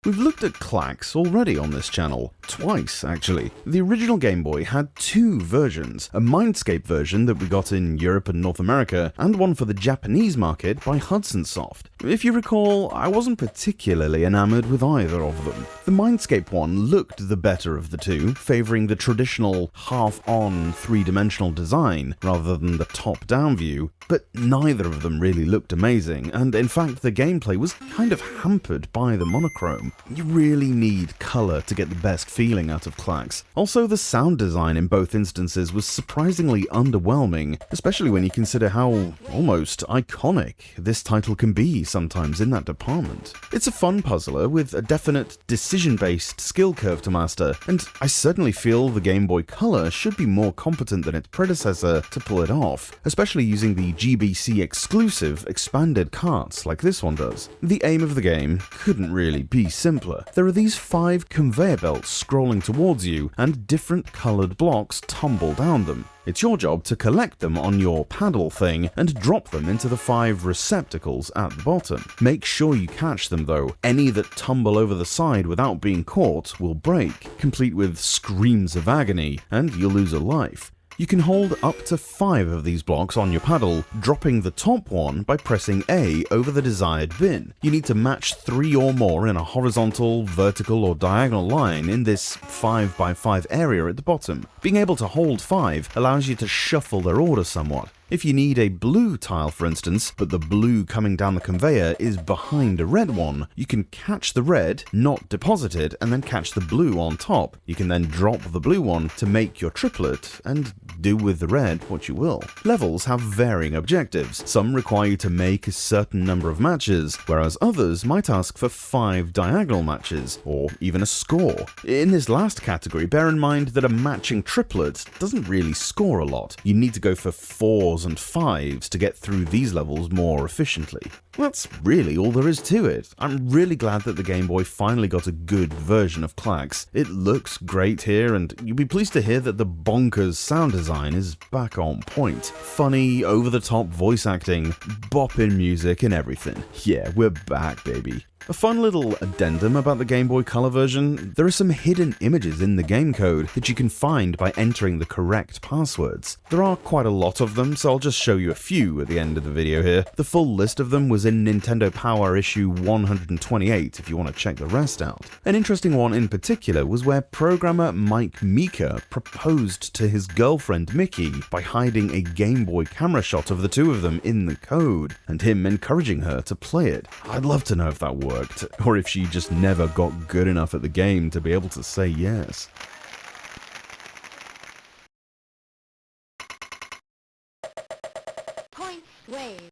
We've looked at Klax already on this channel, twice actually. The original Game Boy had two versions, a Mindscape version that we got in Europe and North America, and one for the Japanese market by Hudson Soft. If you recall, I wasn't particularly enamored with either of them. The Mindscape one looked the better of the two, favouring the traditional half-on three-dimensional design rather than the top-down view, but neither of them really looked amazing, and in fact the gameplay was kind of hampered by the monochrome. You really need colour to get the best feeling out of Klax. Also, the sound design in both instances was surprisingly underwhelming, especially when you consider how almost iconic this title can be sometimes in that department. It's a fun puzzler with a definite decision-based skill curve to master, and I certainly feel the Game Boy Color should be more competent than its predecessor to pull it off, especially using the GBC exclusive expanded carts like this one does. The aim of the game couldn't really be simpler. There are these 5 conveyor belts scrolling towards you, and different coloured blocks tumble down them. It's your job to collect them on your paddle thing and drop them into the 5 receptacles at the bottom. Make sure you catch them though. Any that tumble over the side without being caught will break, complete with screams of agony, and you'll lose a life. You can hold up to 5 of these blocks on your paddle, dropping the top one by pressing A over the desired bin. You need to match 3 or more in a horizontal, vertical or diagonal line in this 5x5 area at the bottom. Being able to hold 5 allows you to shuffle their order somewhat. If you need a blue tile, for instance, but the blue coming down the conveyor is behind a red one, you can catch the red, not deposit it, and then catch the blue on top. You can then drop the blue one to make your triplet, and do with the red what you will. Levels have varying objectives. Some require you to make a certain number of matches, whereas others might ask for 5 diagonal matches, or even a score. In this last category, bear in mind that a matching triplet doesn't really score a lot. You need to go for 4s and 5s to get through these levels more efficiently. That's really all there is to it. I'm really glad that the Game Boy finally got a good version of Klax. It looks great here, and you'll be pleased to hear that the bonkers sound design is back on point. Funny, over-the-top voice acting, bopping music and everything. Yeah, we're back, baby. A fun little addendum about the Game Boy Color version, there are some hidden images in the game code that you can find by entering the correct passwords. There are quite a lot of them, so I'll just show you a few at the end of the video here. The full list of them was in Nintendo Power issue 128 if you want to check the rest out. An interesting one in particular was where programmer Mike Meeker proposed to his girlfriend Mickey by hiding a Game Boy camera shot of the two of them in the code, and him encouraging her to play it. I'd love to know if that worked, or if she just never got good enough at the game to be able to say yes. Point wave.